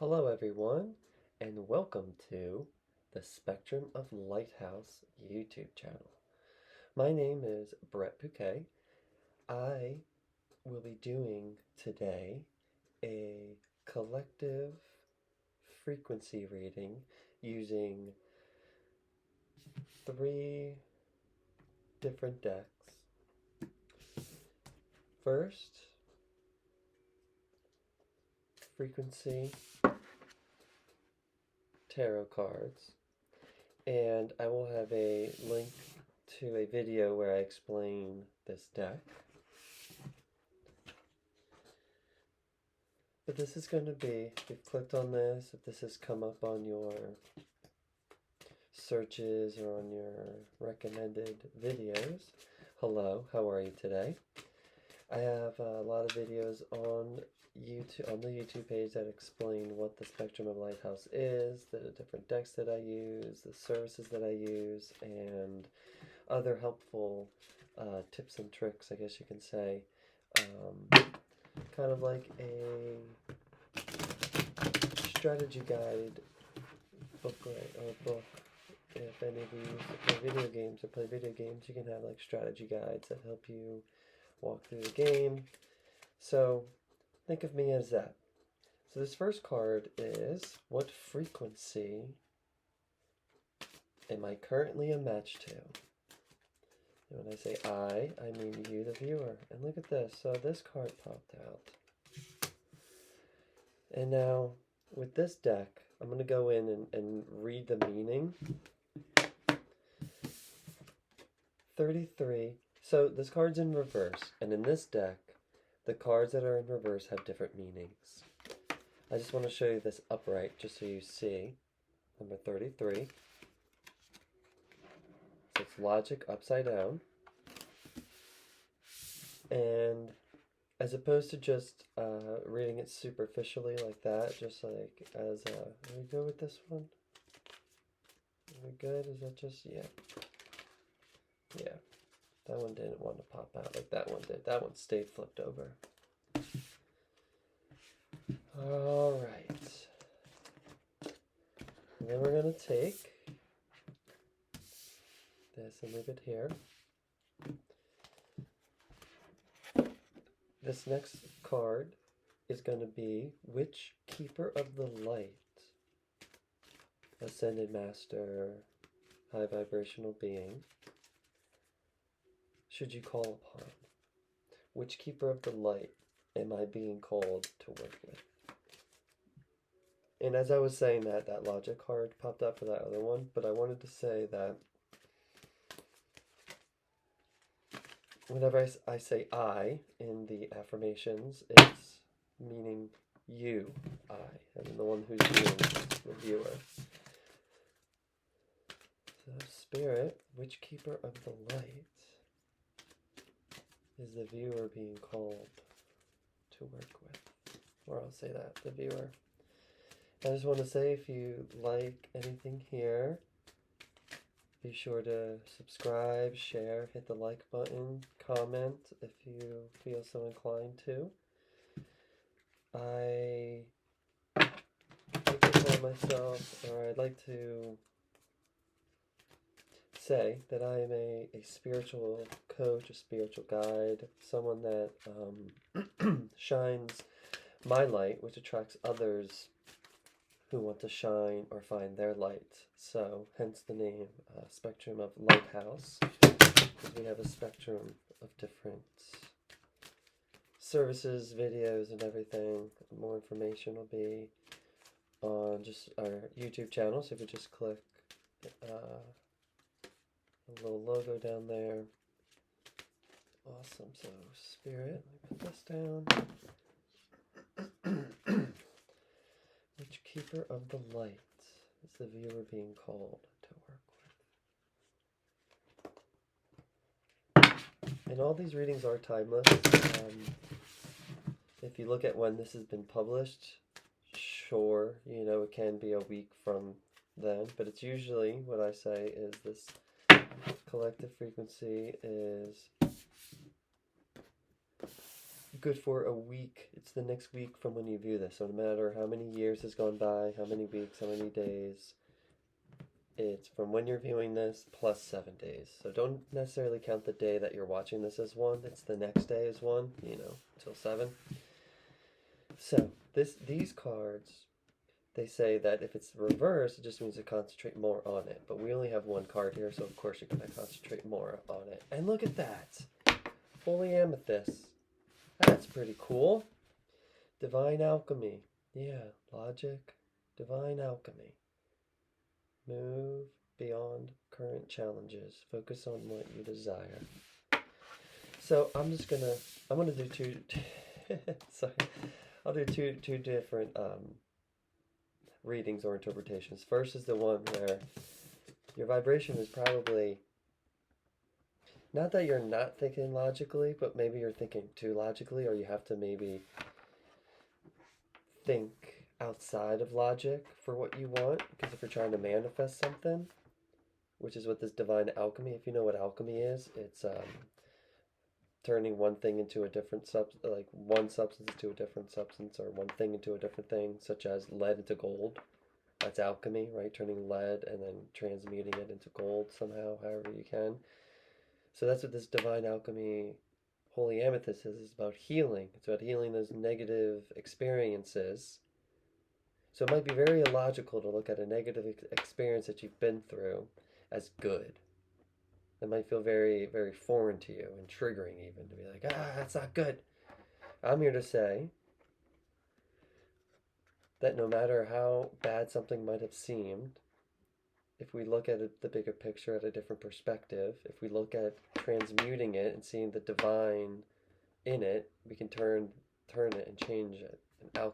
Hello, everyone, and welcome to the Spectrum of Lighthouse YouTube channel. My name is Brett Bouquet. I will be doing today a collective frequency reading using 3 different decks. First, frequency tarot cards, and I will have a link to a video where I explain this deck. But this is going to be, if you've clicked on this, if this has come up on your searches or on your recommended videos, hello, how are you today? I have a lot of videos on YouTube, on the YouTube page that explain what the Spectrum of Lighthouse is, the different decks that I use, the services that I use, and other helpful tips and tricks, I guess you can say. Kind of like a strategy guide booklet or book. If any of you play video games or play video games, you can have like strategy guides that help you walk through the game. So think of me as that. So this first card is, what frequency am I currently a match to? And when I say I mean you, the viewer. And look at this. So this card popped out. And now, with this deck, I'm going to go in and read the meaning. 33. So this card's in reverse. And in this deck, the cards that are in reverse have different meanings. I just want to show you this upright, just so you see. Number 33. So it's logic upside down. And as opposed to just reading it superficially like that, just like as a, are we good with this one? Are we good? Is that just, yeah. Yeah, that one didn't want to pop out like that one did. That one stayed flipped over. All right. And then we're going to take this and leave it here. This next card is going to be, which Keeper of the Light, Ascended Master, High Vibrational Being, should you call upon? Which Keeper of the Light am I being called to work with? And as I was saying that, that logic card popped up for that other one, but I wanted to say that whenever I say I in the affirmations, it's meaning you, I, and the one who's viewing, the viewer. So Spirit, which Keeper of the Light is the viewer being called to work with? Or I'll say that, the viewer. I just want to say, if you like anything here, be sure to subscribe, share, hit the like button, comment if you feel so inclined to. I like to call myself, or I'd like to say that I am a spiritual coach, a spiritual guide, someone that shines my light, which attracts others who want to shine or find their light. So, hence the name Spectrum of Lighthouse, because we have a spectrum of different services, videos, and everything. More information will be on just our YouTube channel, so if you just click a little logo down there. Awesome. So, Spirit, let me put this down. Which Keeper of the Light is the viewer being called to work with? And all these readings are timeless. If you look at when this has been published, sure, you know, it can be a week from then, but it's usually, what I say is this collective frequency is good for a week. It's the next week from when you view this. So no matter how many years has gone by, how many weeks, how many days, it's from when you're viewing this plus 7 days. So don't necessarily count the day that you're watching this as 1. It's the next day is 1, you know, till 7. So these cards, they say that if it's reversed, it just means to concentrate more on it. But we only have 1 card here, so of course you're going to concentrate more on it. And look at that. Holy Amethyst. That's pretty cool. Divine Alchemy. Yeah, logic. Divine Alchemy. Move beyond current challenges. Focus on what you desire. So I'm gonna do 2, sorry. I'll do two different readings or interpretations. First is the one where your vibration is probably, not that you're not thinking logically, but maybe you're thinking too logically, or you have to maybe think outside of logic for what you want. Because if you're trying to manifest something, which is what this divine alchemy, if you know what alchemy is, it's turning one thing into a different substance, like one substance into a different substance, or one thing into a different thing, such as lead into gold. That's alchemy, right? Turning lead and then transmuting it into gold somehow, however you can. So that's what this divine alchemy, holy amethyst is about healing. It's about healing those negative experiences. So it might be very illogical to look at a negative experience that you've been through as good. It might feel very, very foreign to you and triggering even to be like, that's not good. I'm here to say that no matter how bad something might have seemed, if we look at it, the bigger picture at a different perspective, if we look at transmuting it and seeing the divine in it, we can turn it and change it and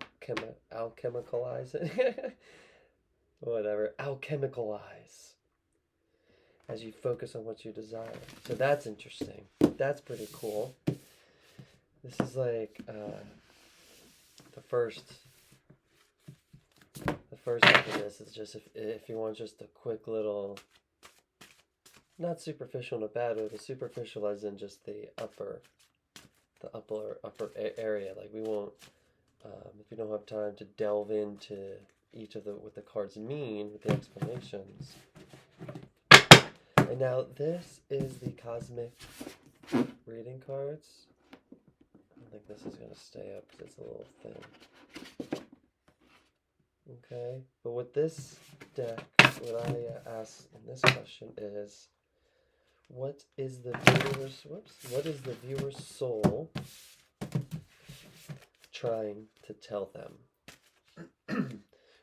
alchemicalize it. Whatever, alchemicalize as you focus on what you desire. So that's interesting. That's pretty cool. This is like the first step of this is just if you want just a quick little, not superficial in a bad way, but superficial as in just the upper area. Like we won't, if you don't have time to delve into each of what the cards mean with the explanations. And now this is the cosmic reading cards. I don't think this is going to stay up because it's a little thin. Okay, but with this deck, what I ask in this question is, what is the viewer's soul trying to tell them?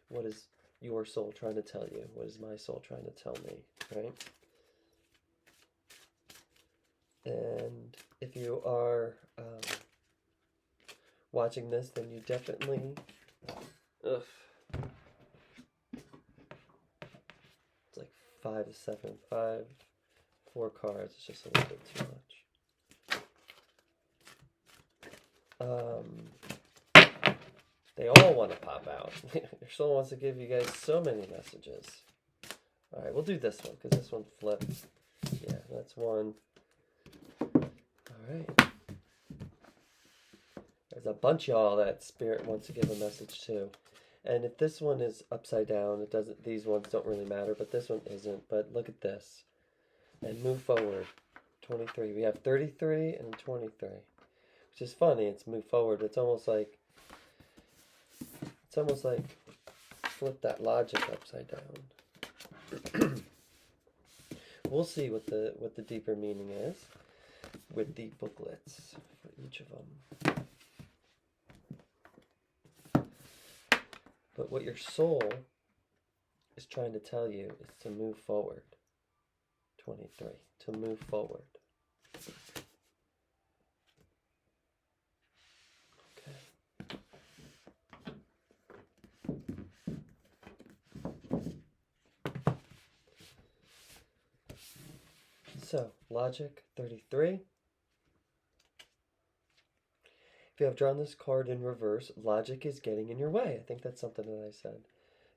What is your soul trying to tell you? What is my soul trying to tell me, right? And if you are watching this, then you definitely, it's like 5 to 7, 4 cards. It's just a little bit too much. They all want to pop out. Your soul wants to give you guys so many messages. All right, we'll do this one because this one flipped. Yeah, that's one. All right. There's a bunch of y'all that Spirit wants to give a message to. And if this one is upside down, it doesn't. These ones don't really matter, but this one isn't. But look at this. And move forward. 23. We have 33 and 23. Which is funny. It's move forward. It's almost like flip that logic upside down. We'll see what the deeper meaning is with the booklets for each of them. But what your soul is trying to tell you is to move forward. 23. To move forward. Okay. So, logic 33. If you have drawn this card in reverse, logic is getting in your way. I think that's something that I said.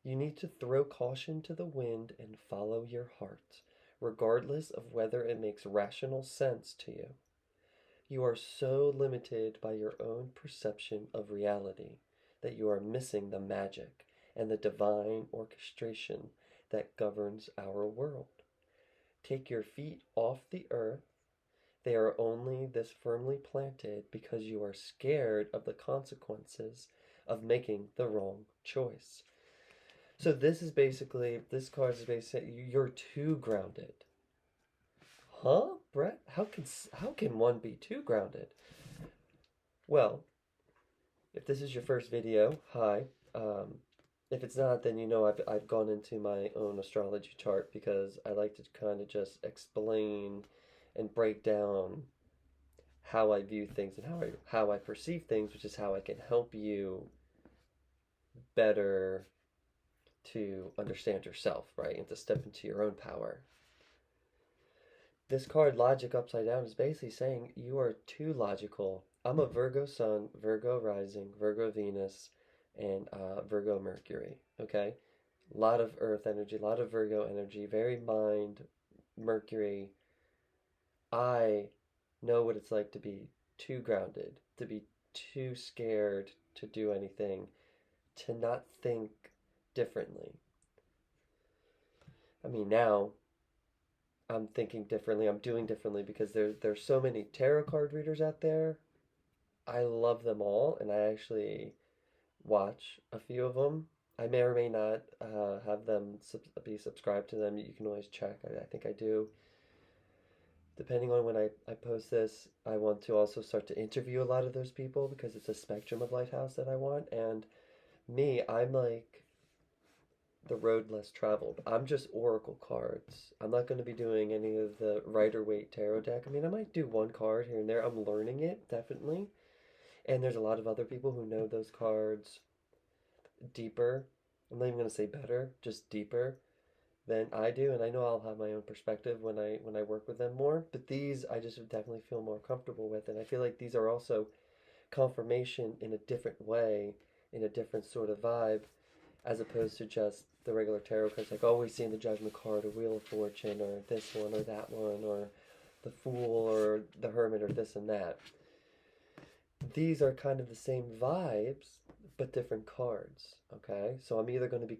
You need to throw caution to the wind and follow your heart, regardless of whether it makes rational sense to you. You are so limited by your own perception of reality that you are missing the magic and the divine orchestration that governs our world. Take your feet off the earth. They are only this firmly planted because you are scared of the consequences of making the wrong choice. So this card is basically you're too grounded. Huh, Brett? How can one be too grounded? Well, if this is your first video, hi. If it's not, then you know I've gone into my own astrology chart because I like to kind of just explain and break down how I view things and how I perceive things, which is how I can help you better to understand yourself, right? And to step into your own power. This card, Logic Upside Down, is basically saying you are too logical. I'm a Virgo Sun, Virgo Rising, Virgo Venus, and Virgo Mercury, okay? A lot of Earth energy, a lot of Virgo energy, very mind, Mercury. I know what it's like to be too grounded, to be too scared to do anything, to not think differently. I mean, now I'm thinking differently, I'm doing differently because there's so many tarot card readers out there. I love them all, and I actually watch a few of them. I may or may not have them be subscribed to them. You can always check. I think I do. Depending on when I post this, I want to also start to interview a lot of those people because it's a spectrum of Lighthouse that I want. And me, I'm like the road less traveled. I'm just oracle cards. I'm not going to be doing any of the Rider-Waite tarot deck. I mean, I might do one card here and there. I'm learning it, definitely. And there's a lot of other people who know those cards deeper. I'm not even going to say better, just deeper than I do, and I know I'll have my own perspective when I work with them more. But these I just definitely feel more comfortable with, and I feel like these are also confirmation in a different way, in a different sort of vibe, as opposed to just the regular tarot cards, like always seeing the Judgment card, or Wheel of Fortune, or this one, or that one, or the Fool, or the Hermit, or this and that. These are kind of the same vibes, but different cards. Okay, so I'm either going to be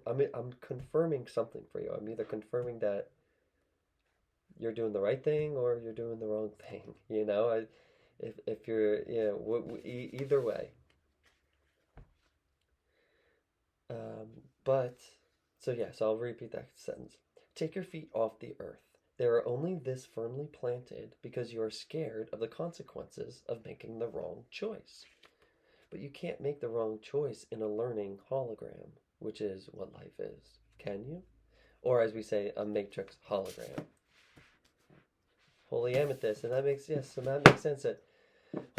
I'm confirming something for you. I'm either confirming that you're doing the right thing or you're doing the wrong thing. If you're either way. But so yeah, so I'll repeat that sentence. Take your feet off the earth. They are only this firmly planted because you are scared of the consequences of making the wrong choice. But you can't make the wrong choice in a learning hologram, which is what life is. Can you? Or as we say, a matrix hologram. Holy Amethyst, and that makes sense that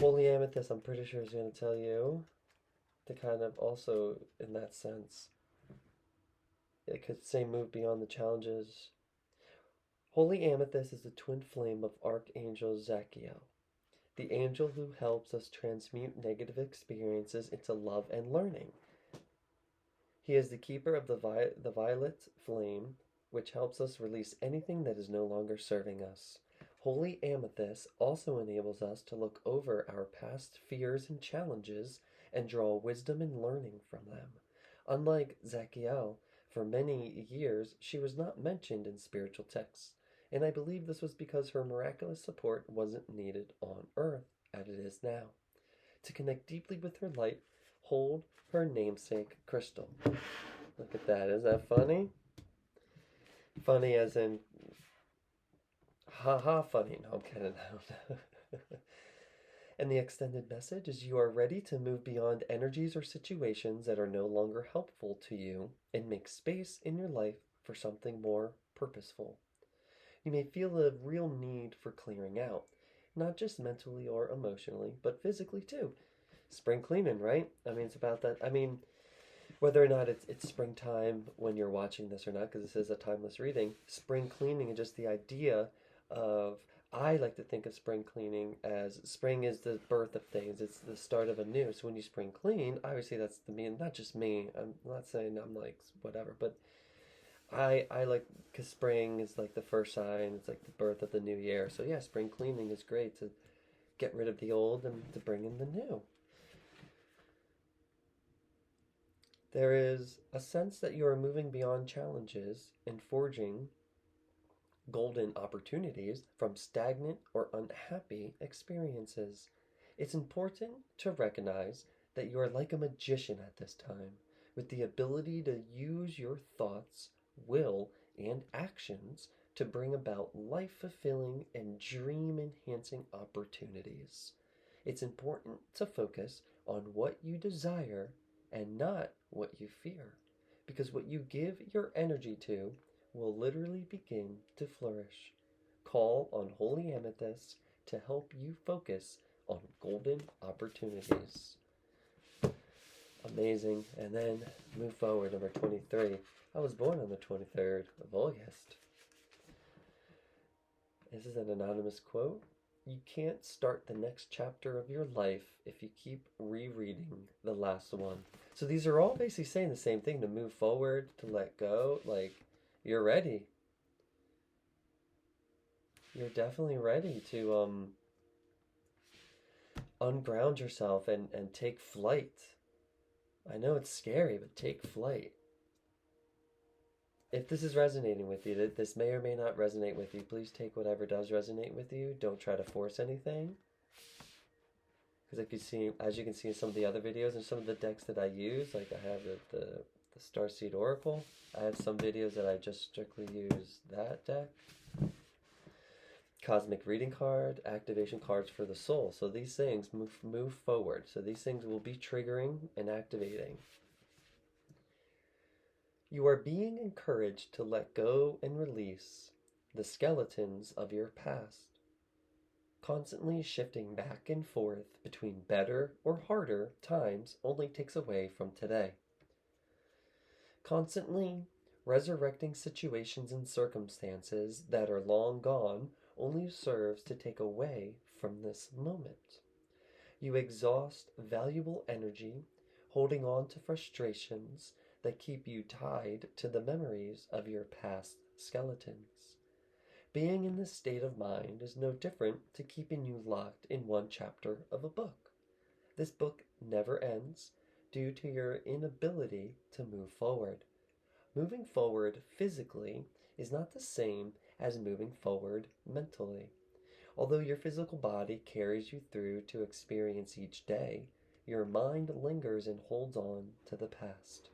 Holy Amethyst, I'm pretty sure, is going to tell you to kind of also, in that sense, it could say move beyond the challenges. Holy Amethyst is the twin flame of Archangel Zachiel, the angel who helps us transmute negative experiences into love and learning. He is the keeper of the violet flame, which helps us release anything that is no longer serving us. Holy Amethyst also enables us to look over our past fears and challenges and draw wisdom and learning from them. Unlike Zachiel, for many years she was not mentioned in spiritual texts, and I believe this was because her miraculous support wasn't needed on Earth as it is now. To connect deeply with her light, hold her namesake crystal. Look at that. Is that funny? Funny as in haha funny. No, I'm kidding. And the extended message is you are ready to move beyond energies or situations that are no longer helpful to you and make space in your life for something more purposeful. You may feel a real need for clearing out, not just mentally or emotionally, but physically too. Spring cleaning, right? I mean, it's about that. I mean, whether or not it's springtime when you're watching this or not, because this is a timeless reading, spring cleaning and just the idea of, I like to think of spring cleaning as spring is the birth of things. It's the start of a new. So when you spring clean, obviously that's the me, not just me. I'm not saying I'm like whatever, but I like, because spring is like the first sign. It's like the birth of the new year. So yeah, spring cleaning is great to get rid of the old and to bring in the new. There is a sense that you are moving beyond challenges and forging golden opportunities from stagnant or unhappy experiences. It's important to recognize that you are like a magician at this time, with the ability to use your thoughts, will, and actions to bring about life fulfilling and dream enhancing opportunities. It's important to focus on what you desire and not what you fear, because what you give your energy to will literally begin to flourish. Call on holy amethyst to help you focus on golden opportunities. Amazing. And then move forward, number 23. I was born on the 23rd of August. This is an anonymous quote. You can't start the next chapter of your life if you keep rereading the last one. So these are all basically saying the same thing: to move forward, to let go. Like, you're ready. You're definitely ready to unground yourself and take flight. I know it's scary, but take flight. If this is resonating with you, this may or may not resonate with you, please take whatever does resonate with you. Don't try to force anything. Because as you can see in some of the other videos and some of the decks that I use, like I have the Starseed Oracle. I have some videos that I just strictly use that deck. Cosmic Reading card, activation cards for the soul. So these things move forward. So these things will be triggering and activating. You are being encouraged to let go and release the skeletons of your past. Constantly shifting back and forth between better or harder times only takes away from today. Constantly resurrecting situations and circumstances that are long gone only serves to take away from this moment. You exhaust valuable energy holding on to frustrations that keep you tied to the memories of your past skeletons. Being in this state of mind is no different to keeping you locked in one chapter of a book. This book never ends due to your inability to move forward. Moving forward physically is not the same as moving forward mentally. Although your physical body carries you through to experience each day, your mind lingers and holds on to the past.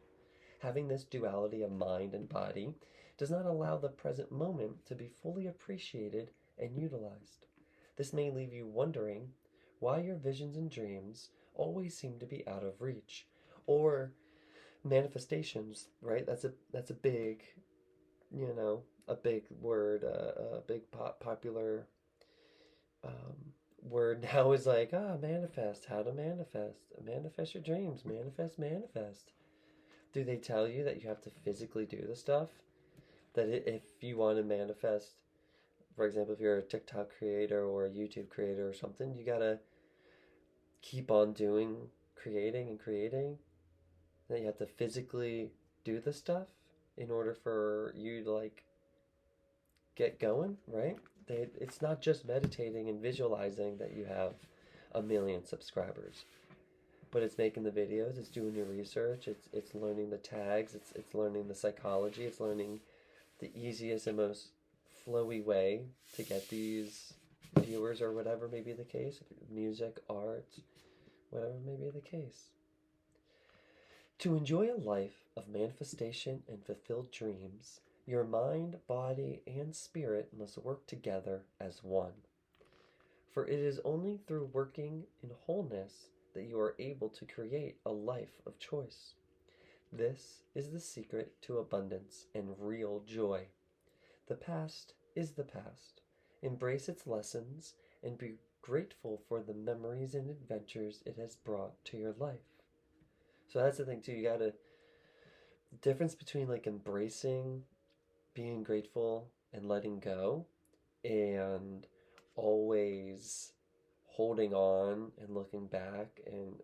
Having this duality of mind and body does not allow the present moment to be fully appreciated and utilized. This may leave you wondering why your visions and dreams always seem to be out of reach, or manifestations, right? That's a big, a big word, a big popular word now is like, manifest, how to manifest your dreams, manifest. Do they tell you that you have to physically do the stuff? That if you want to manifest, for example, if you're a TikTok creator or a YouTube creator or something, you gotta keep on creating and creating. Then you have to physically do the stuff in order for you to get going, right? It's not just meditating and visualizing that you have 1 million subscribers. But it's making the videos, it's doing your research, it's learning the tags, it's learning the psychology, it's learning the easiest and most flowy way to get these viewers, or whatever may be the case, music, art, whatever may be the case. To enjoy a life of manifestation and fulfilled dreams, your mind, body, and spirit must work together as one. For it is only through working in wholeness that you are able to create a life of choice. This is the secret to abundance and real joy. The past is the past. Embrace its lessons and be grateful for the memories and adventures it has brought to your life. So that's the thing too, the difference between embracing, being grateful, and letting go, and always holding on and looking back and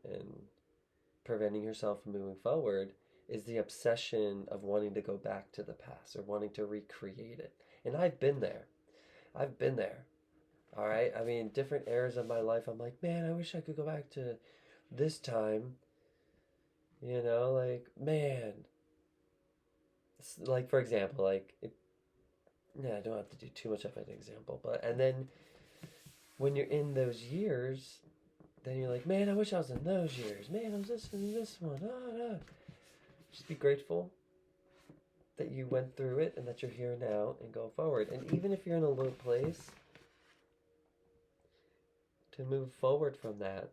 preventing yourself from moving forward, is the obsession of wanting to go back to the past or wanting to recreate it. And I've been there. All right. I mean, different eras of my life, I'm like, man, I wish I could go back to this time. You know, like, man. Like, for example, yeah, I don't have to do too much of an example, but, and then when you're in those years, then you're like, man, I wish I was in those years. Man, I was this and this one. Just be grateful that you went through it and that you're here now and go forward. And even if you're in a low place, to move forward from that,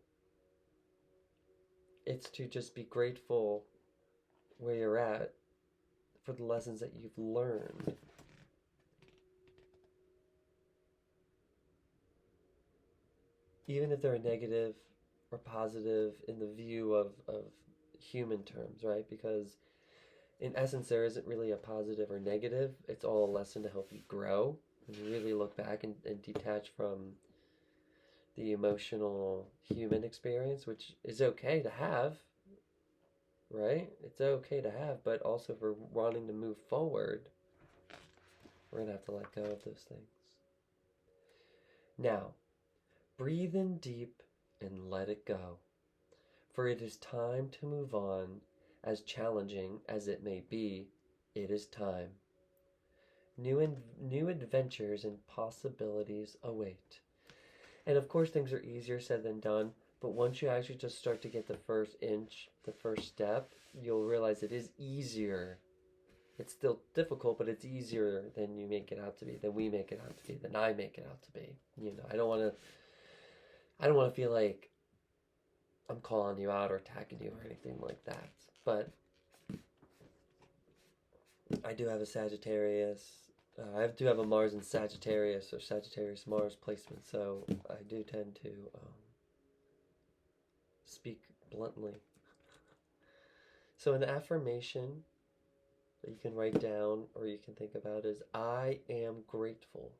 it's to just be grateful where you're at for the lessons that you've learned. Even if they're negative or positive in the view of human terms, right? Because in essence, there isn't really a positive or negative. It's all a lesson to help you grow and really look back and detach from the emotional human experience, which is okay to have, right? It's okay to have, but also for wanting to move forward, we're going to have to let go of those things. Now, breathe in deep and let it go, for it is time to move on. As challenging as it may be, it is time. New adventures and possibilities await. And of course, things are easier said than done, but once you actually just start to get the first inch, the first step, you'll realize it is easier. It's still difficult, but it's easier than you make it out to be, than we make it out to be, than I make it out to be. You know, I don't want to feel like I'm calling you out or attacking you or anything like that. But I do have a Sagittarius. I do have a Mars in Sagittarius or Sagittarius Mars placement, so I do tend to speak bluntly. So an affirmation that you can write down or you can think about is, I am grateful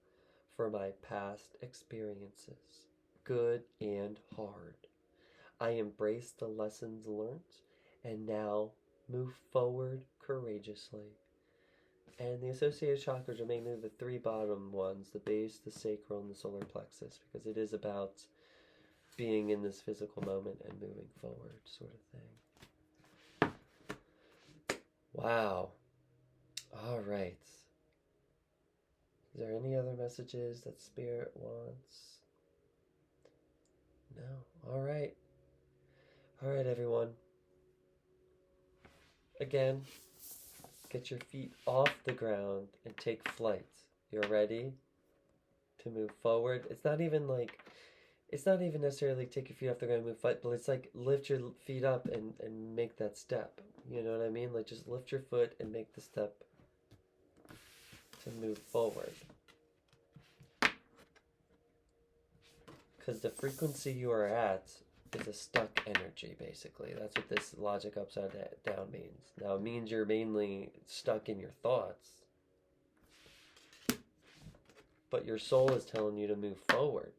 for my past experiences, good and hard. I embrace the lessons learned and now move forward courageously. And the associated chakras are mainly the three bottom ones, the base, the sacral, and the solar plexus, because it is about being in this physical moment and moving forward, sort of thing. Wow. All right. Is there any other messages that Spirit wants? No. All right. All right, everyone. Again, get your feet off the ground and take flight. You're ready to move forward. It's not even necessarily take your feet off the ground and move forward, but it's like lift your feet up and make that step. You know what I mean? Like just lift your foot and make the step to move forward. Because the frequency you are at is a stuck energy, basically. That's what this logic upside down means. Now, it means you're mainly stuck in your thoughts, but your soul is telling you to move forward.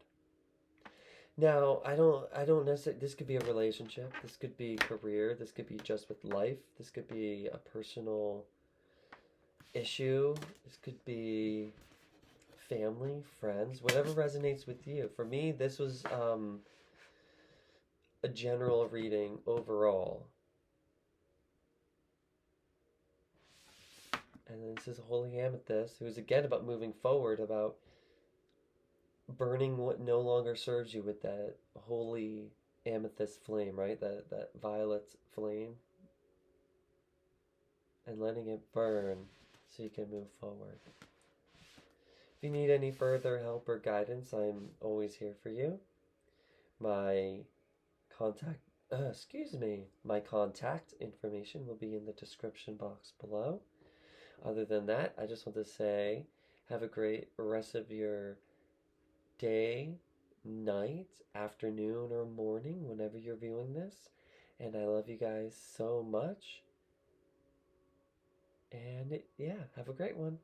Now, I don't necessarily, this could be a relationship, this could be career, this could be just with life, this could be a personal issue, this could be family, friends, whatever resonates with you. For me, this was a general reading overall. And then this is Holy Amethyst, who's again about moving forward, about burning what no longer serves you with that holy amethyst flame, right? That violet flame. And letting it burn so you can move forward. If you need any further help or guidance, I'm always here for you. My contact information will be in the description box below. Other than that, I just want to say have a great rest of your day, night, afternoon, or morning, whenever you're viewing this. And I love you guys so much. And yeah, have a great one.